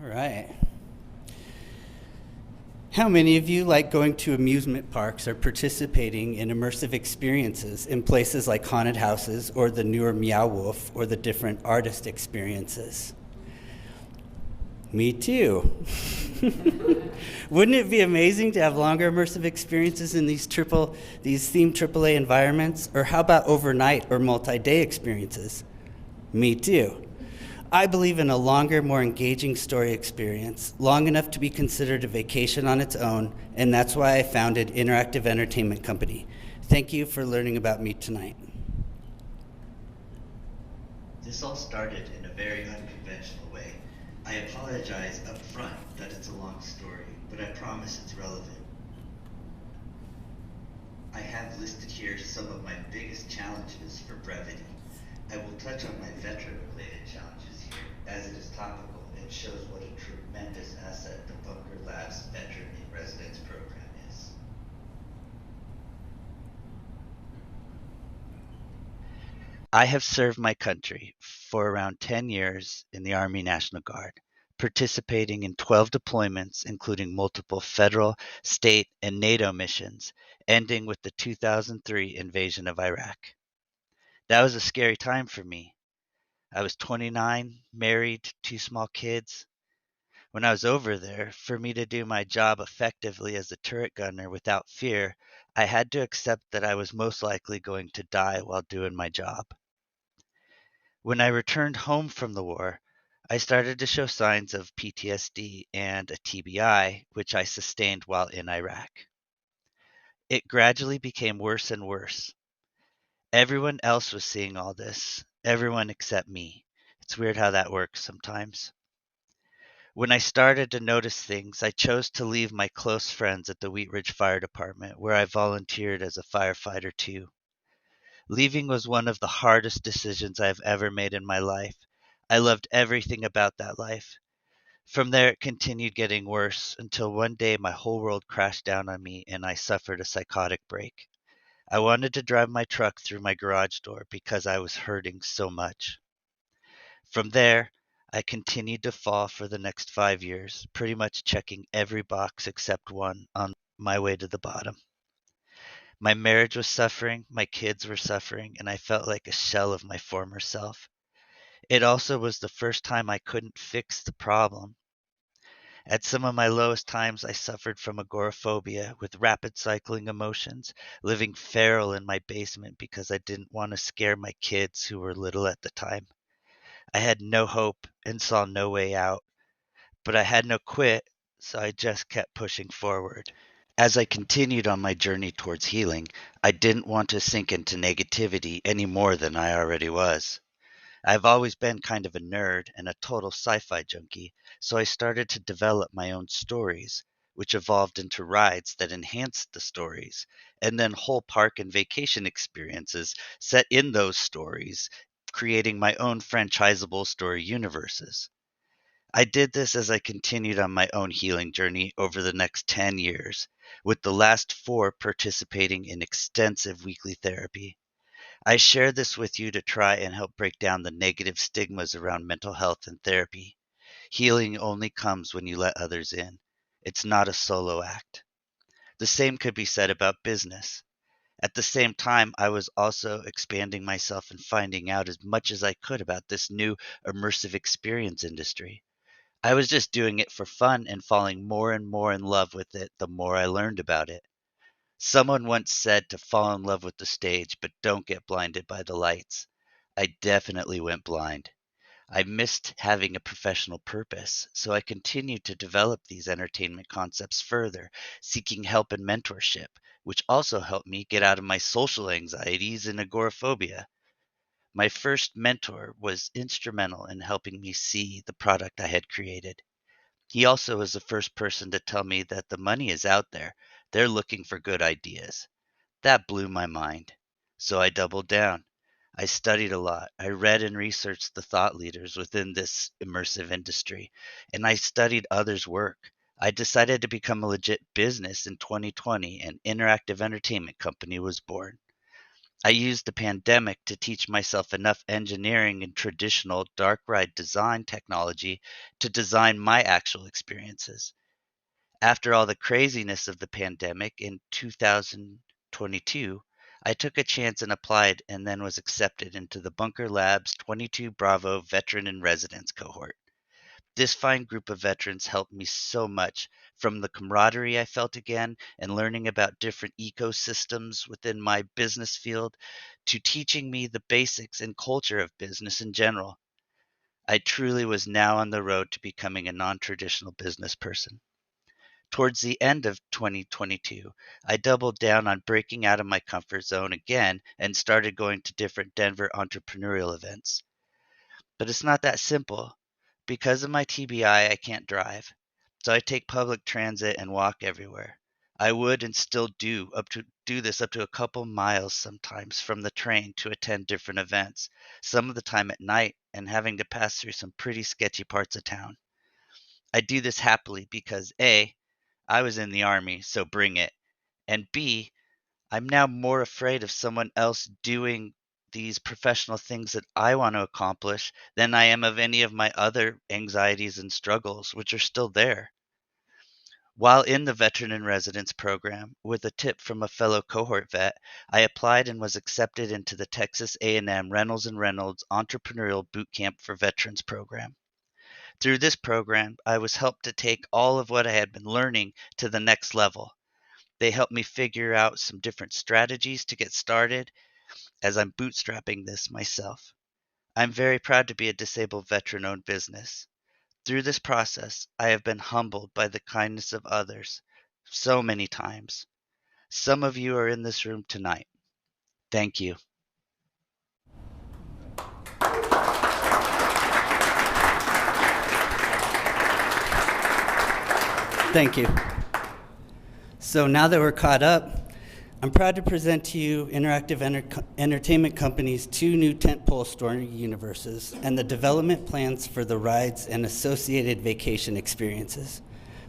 All right. How many of you like going to amusement parks or participating in immersive experiences in places like haunted houses or the newer Meow Wolf or the different artist experiences? Me too. Wouldn't it be amazing to have longer immersive experiences in these themed AAA environments? Or how about overnight or multi-day experiences? Me too. I believe in a longer, more engaging story experience, long enough to be considered a vacation on its own, and that's why I founded Interactive Entertainment Company. Thank you for learning about me tonight. This all started in a very unconventional way. I apologize up front that it's a long story, but I promise it's relevant. I have listed here some of my biggest challenges for brevity. I will touch on my veteran-related challenges here, as it is topical and shows what a tremendous asset the Bunker Labs Veteran in Residence program is. I have served my country for around 10 years in the Army National Guard, participating in 12 deployments, including multiple federal, state, and NATO missions, ending with the 2003 invasion of Iraq. That was a scary time for me. I was 29, married, two small kids. When I was over there, for me to do my job effectively as a turret gunner without fear, I had to accept that I was most likely going to die while doing my job. When I returned home from the war, I started to show signs of PTSD and a TBI, which I sustained while in Iraq. It gradually became worse and worse. Everyone else was seeing all this, everyone except me. It's weird how that works sometimes. When I started to notice things, I chose to leave my close friends at the Wheat Ridge Fire Department, where I volunteered as a firefighter too. Leaving was one of the hardest decisions I have ever made in my life. I loved everything about that life. From there, it continued getting worse until one day my whole world crashed down on me and I suffered a psychotic break. I wanted to drive my truck through my garage door because I was hurting so much. From there, I continued to fall for the next 5 years, pretty much checking every box except one on my way to the bottom. My marriage was suffering, my kids were suffering, and I felt like a shell of my former self. It also was the first time I couldn't fix the problem. At some of my lowest times, I suffered from agoraphobia with rapid cycling emotions, living feral in my basement because I didn't want to scare my kids who were little at the time. I had no hope and saw no way out, but I had no quit, so I just kept pushing forward. As I continued on my journey towards healing, I didn't want to sink into negativity any more than I already was. I've always been kind of a nerd and a total sci-fi junkie, so I started to develop my own stories, which evolved into rides that enhanced the stories, and then whole park and vacation experiences set in those stories, creating my own franchisable story universes. I did this as I continued on my own healing journey over the next 10 years, with the last 4 participating in extensive weekly therapy. I share this with you to try and help break down the negative stigmas around mental health and therapy. Healing only comes when you let others in. It's not a solo act. The same could be said about business. At the same time, I was also expanding myself and finding out as much as I could about this new immersive experience industry. I was just doing it for fun and falling more and more in love with it the more I learned about it. Someone once said to fall in love with the stage, but don't get blinded by the lights. I definitely went blind. I missed having a professional purpose, so I continued to develop these entertainment concepts further, seeking help and mentorship, which also helped me get out of my social anxieties and agoraphobia. My first mentor was instrumental in helping me see the product I had created. He also was the first person to tell me that the money is out there. They're looking for good ideas. That blew my mind. So I doubled down. I studied a lot. I read and researched the thought leaders within this immersive industry, and I studied others' work. I decided to become a legit business in 2020, and Interactive Entertainment Company was born. I used the pandemic to teach myself enough engineering and traditional dark ride design technology to design my actual experiences. After all the craziness of the pandemic in 2022, I took a chance and applied and then was accepted into the Bunker Labs 22 Bravo Veteran in Residence cohort. This fine group of veterans helped me so much, from the camaraderie I felt again and learning about different ecosystems within my business field to teaching me the basics and culture of business in general. I truly was now on the road to becoming a non-traditional business person. Towards the end of 2022, I doubled down on breaking out of my comfort zone again and started going to different Denver entrepreneurial events. But it's not that simple. Because of my TBI, I can't drive. So I take public transit and walk everywhere. I would and still do this up to a couple miles sometimes from the train to attend different events, some of the time at night and having to pass through some pretty sketchy parts of town. I do this happily because A, I was in the army, so bring it. And B, I'm now more afraid of someone else doing these professional things that I want to accomplish than I am of any of my other anxieties and struggles, which are still there. While in the Veteran in Residence program, with a tip from a fellow cohort vet, I applied and was accepted into the Texas A&M Reynolds and Reynolds Entrepreneurial Boot Camp for Veterans program. Through this program, I was helped to take all of what I had been learning to the next level. They helped me figure out some different strategies to get started as I'm bootstrapping this myself. I'm very proud to be a disabled veteran-owned business. Through this process, I have been humbled by the kindness of others so many times. Some of you are in this room tonight. Thank you. Thank you. So now that we're caught up, I'm proud to present to you Interactive Entertainment Company's 2 new tentpole story universes and the development plans for the rides and associated vacation experiences.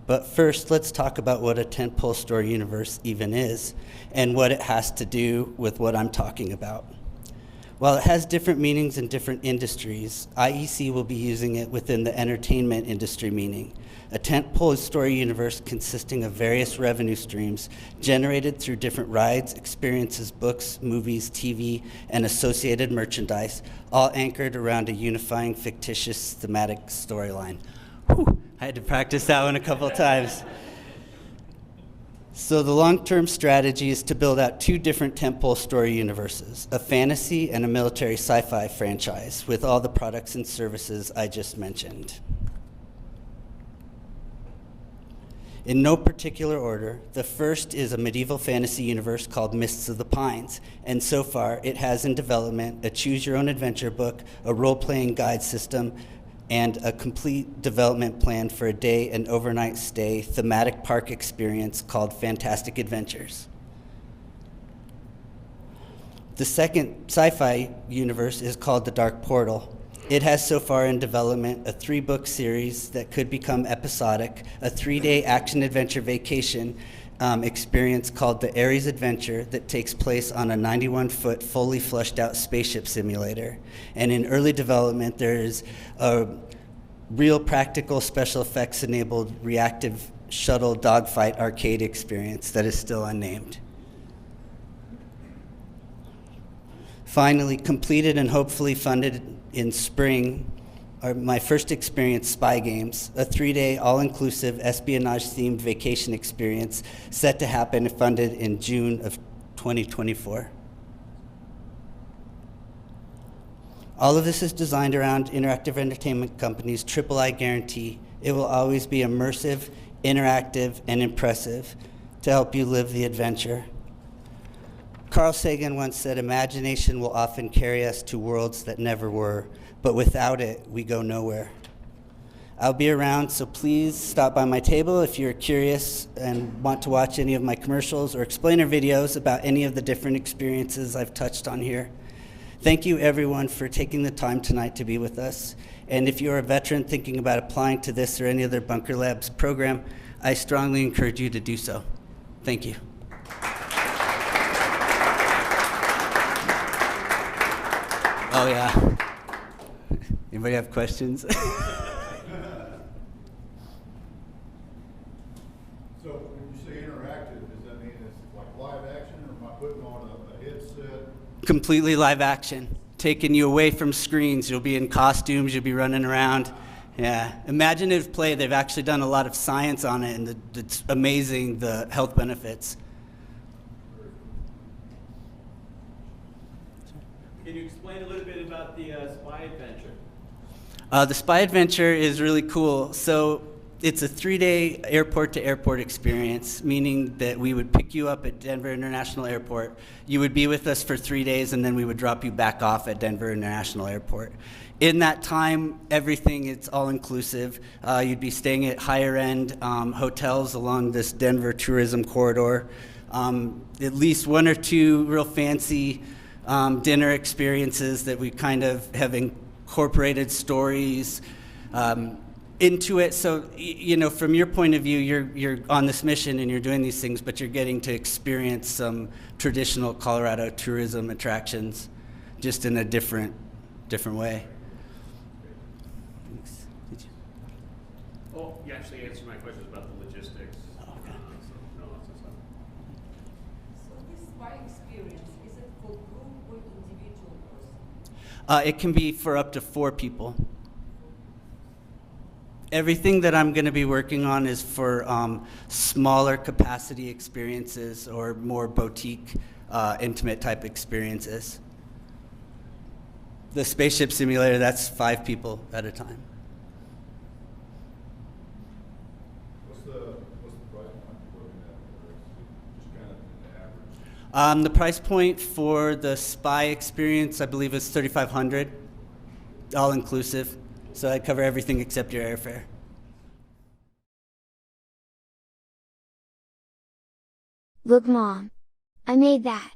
But first, let's talk about what a tentpole story universe even is and what it has to do with what I'm talking about. While it has different meanings in different industries, IEC will be using it within the entertainment industry meaning. A tentpole story universe consisting of various revenue streams generated through different rides, experiences, books, movies, TV, and associated merchandise, all anchored around a unifying fictitious thematic storyline. Whew, I had to practice that one a couple of times. So the long-term strategy is to build out 2 different tentpole story universes, a fantasy and a military sci-fi franchise with all the products and services I just mentioned. In no particular order, the first is a medieval fantasy universe called Mists of the Pines, and so far it has in development a choose-your-own-adventure book, a role-playing guide system, and a complete development plan for a day and overnight stay thematic park experience called Fantastic Adventures. The second sci-fi universe is called The Dark Portal. It has so far in development a 3-book series that could become episodic, a 3-day action-adventure vacation experience called The Ares Adventure that takes place on a 91-foot fully flushed out spaceship simulator. And in early development, there is a real practical special effects enabled reactive shuttle dogfight arcade experience that is still unnamed. Finally, completed and hopefully funded in spring are my first experience, Spy Games, a 3-day all-inclusive espionage-themed vacation experience set to happen and funded in June of 2024. All of this is designed around Interactive Entertainment Company's III guarantee. It will always be immersive, interactive, and impressive to help you live the adventure. Carl Sagan once said, "Imagination will often carry us to worlds that never were, but without it, we go nowhere." I'll be around, so please stop by my table if you're curious and want to watch any of my commercials or explainer videos about any of the different experiences I've touched on here. Thank you, everyone, for taking the time tonight to be with us. And if you're a veteran thinking about applying to this or any other Bunker Labs program, I strongly encourage you to do so. Thank you. Oh, yeah. Anybody have questions? So when you say interactive, does that mean it's like live action, or am I putting on a headset? Completely live action, taking you away from screens. You'll be in costumes, you'll be running around. Yeah, imaginative play. They've actually done a lot of science on it, and it's amazing the health benefits. Can you explain a little bit about the spy adventure? The Spy Adventure is really cool. So it's a 3-day airport-to-airport experience, meaning that we would pick you up at Denver International Airport. You would be with us for 3 days, and then we would drop you back off at Denver International Airport. In that time, everything, it's all-inclusive. You'd be staying at higher-end hotels along this Denver tourism corridor. At least 1 or 2 real fancy dinner experiences that we kind of have incorporated stories into it. So, you know, from your point of view, you're on this mission and you're doing these things, but you're getting to experience some traditional Colorado tourism attractions just in a different way. Thanks. Did you? Oh, you actually answered my questions about the logistics. Oh, okay. No, that's stuff. So this spy experience, is it for group or individual person? It can be for up to 4 people. Everything that I'm going to be working on is for smaller capacity experiences or more boutique, intimate type experiences. The spaceship simulator, that's 5 people at a time. What's the price point you're looking at, or just kind of the average? The price point for the spy experience, I believe, is $3,500, all inclusive. So I cover everything except your airfare. Look, Mom. I made that.